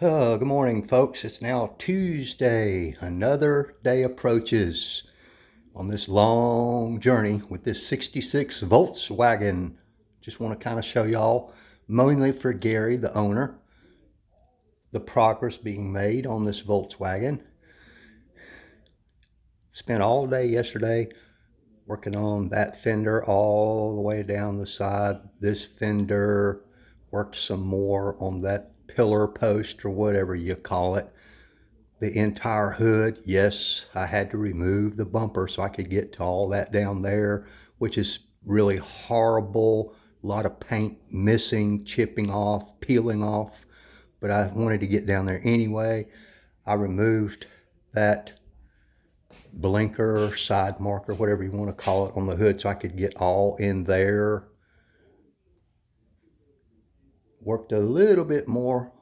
Good morning, folks. It's now Tuesday. Another day approaches on this long journey with this 66 Volkswagen. Just want to kind of show y'all, mainly for Gary, the owner, the progress being made on this Volkswagen. Spent all day yesterday working on that fender all the way down the side. This fender, worked some more on that pillar post or whatever you call it. The entire hood, yes, I had to remove the bumper so I could get to all that down there, which is really horrible. A lot of paint missing, chipping off, peeling off, but I wanted to get down there anyway. I removed that blinker, side marker, whatever you want to call it, on the hood so I could get all in there. Worked a little bit more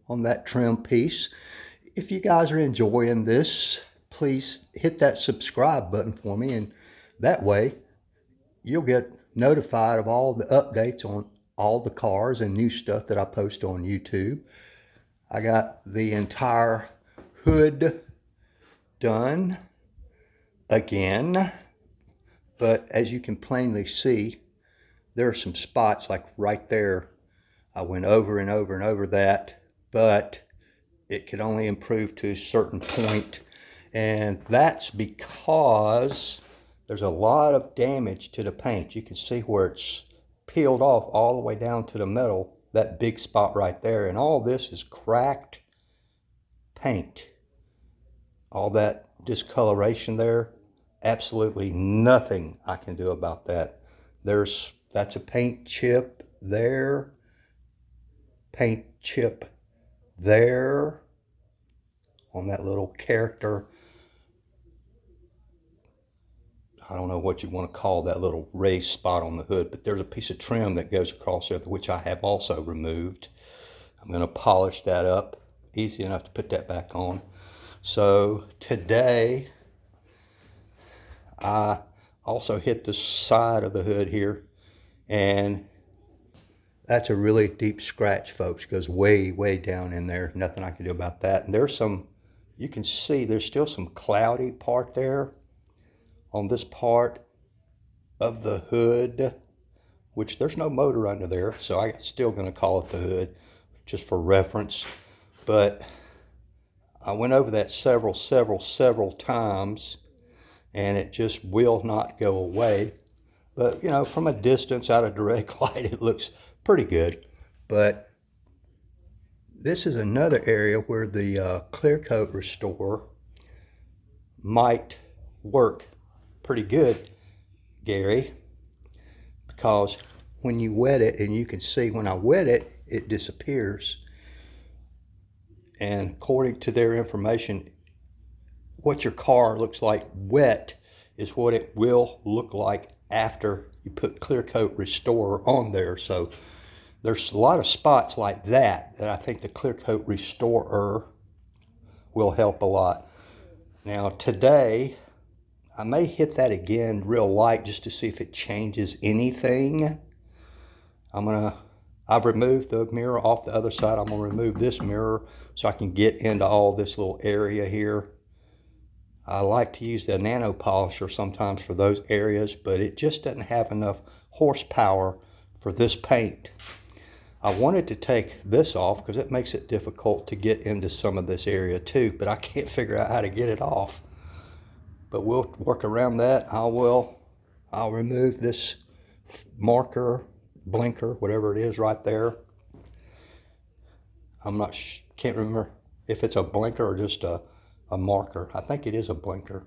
on that trim piece. If you guys are enjoying this, please hit that subscribe button for me, and that way you'll get notified of all the updates on all the cars and new stuff that I post on YouTube. I got the entire hood done again, but as you can plainly see, there are some spots like right there. I went over and over and over that, but it could only improve to a certain point, and that's because there's a lot of damage to the paint. You can see where it's peeled off all the way down to the metal, that big spot right there, and all this is cracked paint. All that discoloration there, absolutely nothing I can do about that. That's a paint chip there, paint chip there on that little character. I don't know what you want to call that little raised spot on the hood, but there's a piece of trim that goes across there, which I have also removed. I'm going to polish that up. Easy enough to put that back on. So today, I also hit the side of the hood here, and that's a really deep scratch, folks. It goes way, way down in there. Nothing I can do about that. And there's some, you can see there's still some cloudy part there on this part of the hood, which there's no motor under there, so I'm still going to call it the hood just for reference. But I went over that several times, and it just will not go away. But you know, from a distance, out of direct light, it looks pretty good. But this is another area where the clear coat restore might work pretty good, Gary, because when you wet it, and you can see when I wet it, it disappears. And according to their information, what your car looks like wet is what it will look like after you put clear coat restorer on there. So there's a lot of spots like that I think the clear coat restorer will help a lot. Now today, I may hit that again real light just to see if it changes anything. I've removed the mirror off the other side. I'm gonna remove this mirror so I can get into all this little area here. I like to use the nano polisher sometimes for those areas, but it just doesn't have enough horsepower for this paint. I wanted to take this off because it makes it difficult to get into some of this area too, but I can't figure out how to get it off. But we'll work around that. I'll remove this marker, blinker, whatever it is right there. Can't remember if it's a blinker or just a marker. I think it is a blinker.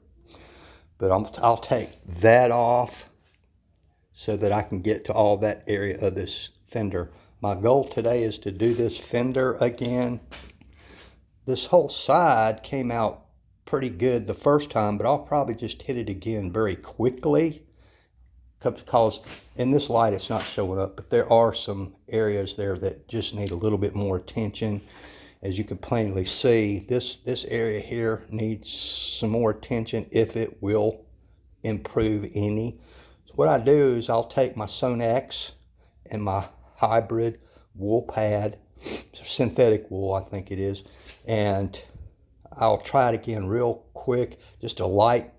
But I'll take that off so that I can get to all that area of this fender. My goal today is to do this fender again. This whole side came out pretty good the first time, but I'll probably just hit it again very quickly because in this light it's not showing up, but there are some areas there that just need a little bit more attention. As you can plainly see, this area here needs some more attention if it will improve any. So what I do is I'll take my Sonax and my hybrid wool pad synthetic wool, I think it is. And I'll try it again real quick, just a light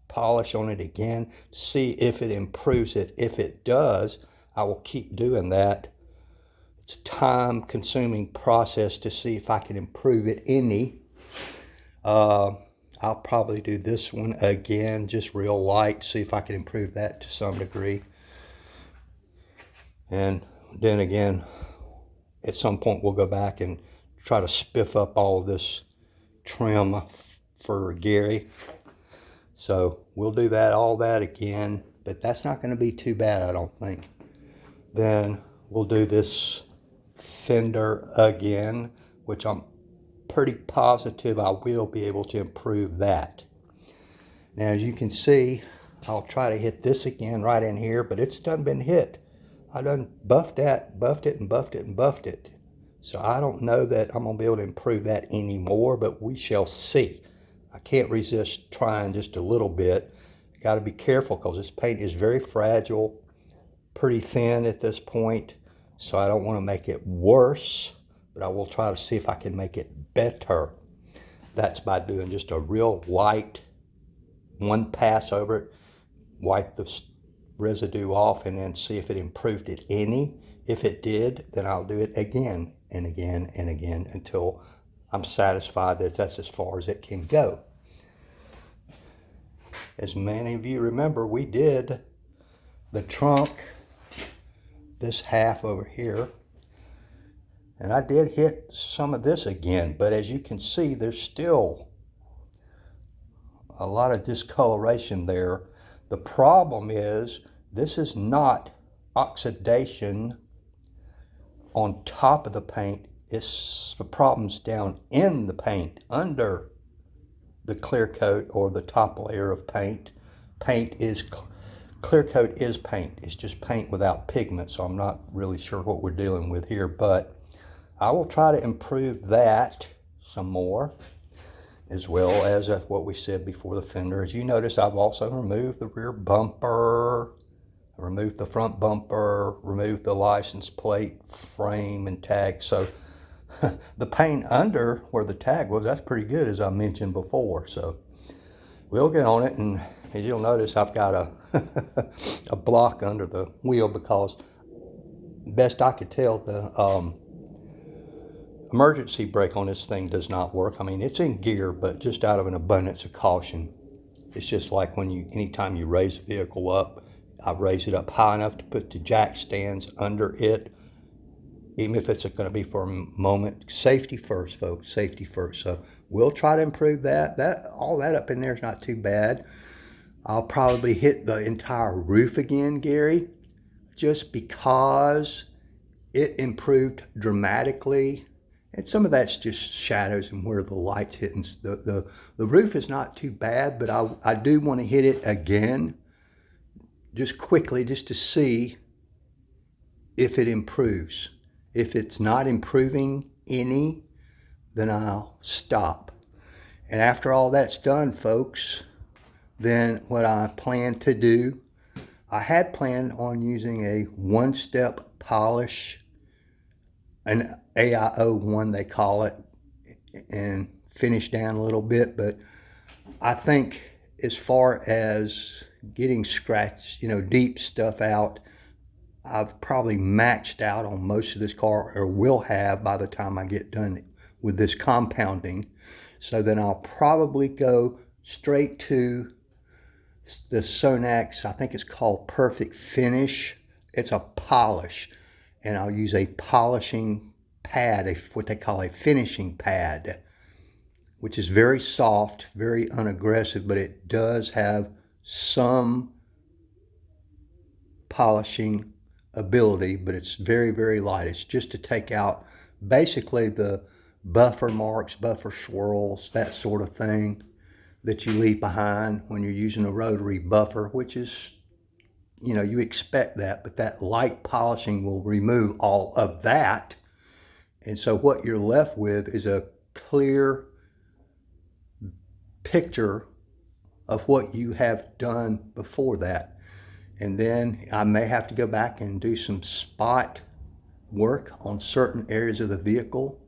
polish on it again, see if it improves it. If it does, I will keep doing that. It's a time-consuming process to see if I can improve it any. I'll probably do this one again, just real light, see if I can improve that to some degree. And then again, at some point we'll go back and try to spiff up all of this trim for Gary. So we'll do that, all that again, but that's not going to be too bad, I don't think. Then we'll do this fender again, which I'm pretty positive I will be able to improve that. Now, as you can see, I'll try to hit this again right in here, but it's done been hit. I done buffed it and buffed it and buffed it. So I don't know that I'm going to be able to improve that anymore, but we shall see. I can't resist trying just a little bit. Got to be careful because this paint is very fragile, pretty thin at this point. So I don't want to make it worse, but I will try to see if I can make it better. That's by doing just a real light one pass over it, wipe the residue off, and then see if it improved it any. If it did, then I'll do it again and again and again until I'm satisfied that that's as far as it can go. As many of you remember, we did the trunk, this half over here, and I did hit some of this again, but as you can see, there's still a lot of discoloration there. The problem is this is not oxidation on top of the paint. It's the problem's down in the paint, under the clear coat or the top layer of paint. Clear coat is paint. It's just paint without pigment, so I'm not really sure what we're dealing with here, but I will try to improve that some more, as well as what we said before the fender. As you notice, I've also removed the rear bumper, removed the front bumper, removed the license plate, frame, and tag. So the paint under where the tag was, that's pretty good, as I mentioned before. So we'll get on it, and as you'll notice, I've got a a block under the wheel because, best I could tell, the emergency brake on this thing does not work. I mean, it's in gear, but just out of an abundance of caution. It's just like anytime you raise the vehicle up, I raise it up high enough to put the jack stands under it, even if it's going to be for a moment. Safety first, folks, safety first. So we'll try to improve that. All that up in there is not too bad. I'll probably hit the entire roof again, Gary, just because it improved dramatically. And some of that's just shadows and where the light's hitting. The roof is not too bad, but I do want to hit it again, just quickly, just to see if it improves. If it's not improving any, then I'll stop. And after all that's done, folks, then what I plan to do, I had planned on using a one-step polish, an AIO1 they call it, and finish down a little bit. But I think as far as getting scratch, deep stuff out, I've probably maxed out on most of this car, or will have by the time I get done with this compounding. So then I'll probably go straight to the Sonax, I think it's called Perfect Finish. It's a polish, and I'll use a polishing pad, what they call a finishing pad, which is very soft, very unaggressive, but it does have some polishing ability, but it's very, very light. It's just to take out basically the buffer marks, buffer swirls, that sort of thing that you leave behind when you're using a rotary buffer, which is, you expect that, but that light polishing will remove all of that. And so what you're left with is a clear picture of what you have done before that. And then I may have to go back and do some spot work on certain areas of the vehicle.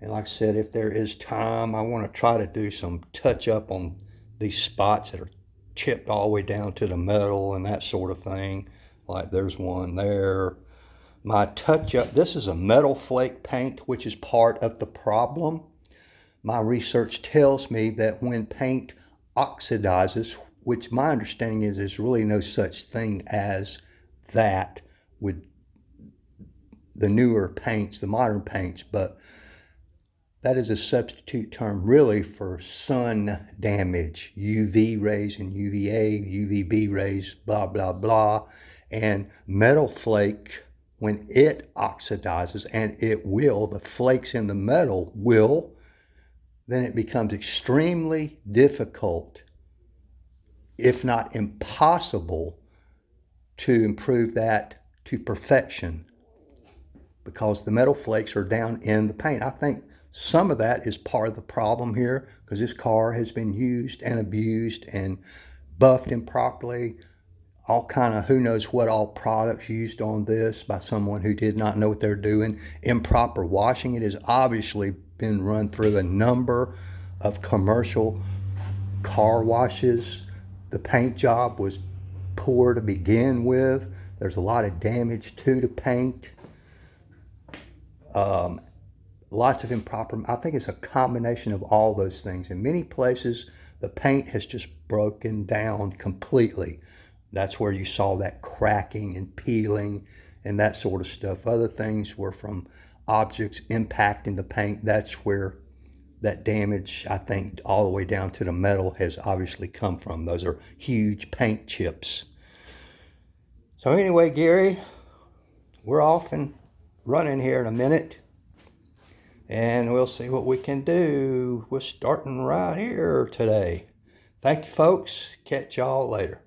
And like I said, if there is time, I want to try to do some touch up on these spots that are chipped all the way down to the metal and that sort of thing. Like there's one there. My touch up, this is a metal flake paint, which is part of the problem. My research tells me that when paint oxidizes, which my understanding is there's really no such thing as that with the newer paints, the modern paints, but that is a substitute term really for sun damage, UV rays and UVA, UVB rays, blah, blah, blah. And metal flake, when it oxidizes, and it will, the flakes in the metal will, then it becomes extremely difficult, if not impossible, to improve that to perfection because the metal flakes are down in the paint. I think some of that is part of the problem here because this car has been used and abused and buffed improperly. All kind of who knows what all products used on this by someone who did not know what they're doing. Improper washing. It has obviously been run through a number of commercial car washes. The paint job was poor to begin with. There's a lot of damage to the paint. Lots of improper, I think it's a combination of all those things. In many places, the paint has just broken down completely. That's where you saw that cracking and peeling and that sort of stuff. Other things were from objects impacting the paint. That's where that damage, I think, all the way down to the metal has obviously come from. Those are huge paint chips. So anyway, Gary, we're off and running here in a minute. And we'll see what we can do. We're starting right here today. Thank you, folks. Catch y'all later.